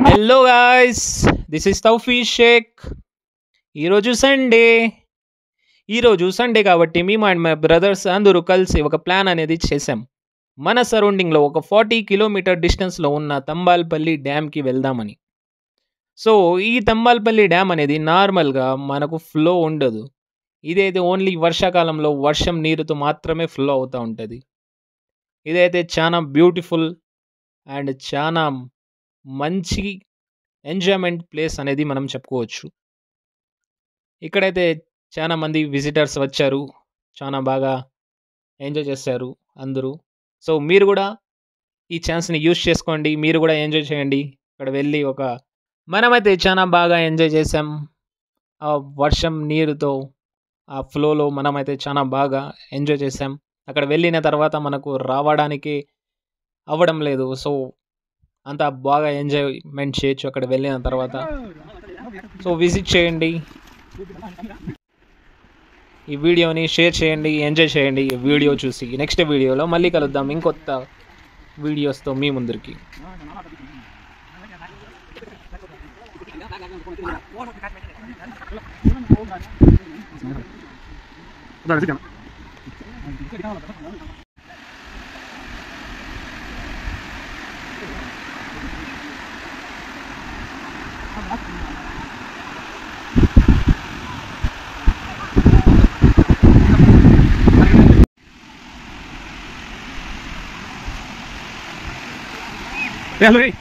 Hello guys, this is Taufi Sheikh. ఈరోజు Sunday ఈరోజు Sunday కాబట్టి మేము అండ్ మై బ్రదర్స్ అందరూ కలిసి ఒక ప్లాన్ అనేది చేసాం. మన సరౌండింగ్లో ఒక 40 కిలోమీటర్ డిస్టెన్స్లో ఉన్న తంబాల్పల్లి డ్యామ్కి వెళ్దామని. సో ఈ తంబాల్పల్లి డ్యామ్ అనేది నార్మల్గా మనకు ఫ్లో ఉండదు. ఇదైతే ఓన్లీ వర్షాకాలంలో వర్షం నీరుతో మాత్రమే ఫ్లో అవుతూ ఉంటుంది. ఇదైతే చాలా బ్యూటిఫుల్ అండ్ చాలా మంచి ఎంజాయ్మెంట్ ప్లేస్ అనేది మనం చెప్పుకోవచ్చు. ఇక్కడైతే చాలా మంది విజిటర్స్ వచ్చారు, చాలా బాగా ఎంజాయ్ చేశారు అందరూ. సో మీరు కూడా ఈ ఛాన్స్ని యూస్ చేసుకోండి, మీరు కూడా ఎంజాయ్ చేయండి. ఇక్కడ వెళ్ళి మనమైతే చాలా బాగా ఎంజాయ్ చేసాం. ఆ వర్షం నీరుతో ఆ ఫ్లోలో మనమైతే చాలా బాగా ఎంజాయ్ చేసాం. అక్కడ వెళ్ళిన తర్వాత మనకు రావడానికి అవ్వడం లేదు. సో అంత బాగా ఎంజాయ్మెంట్ చేయొచ్చు అక్కడ వెళ్ళిన తర్వాత. సో విజిట్ చేయండి, ఈ వీడియోని షేర్ చేయండి, ఎంజాయ్ చేయండి. ఈ వీడియో చూసి నెక్స్ట్ వీడియోలో మళ్ళీ కలుద్దాం ఇంకొత్త వీడియోస్తో మీ ముందరికి. Hello, hey.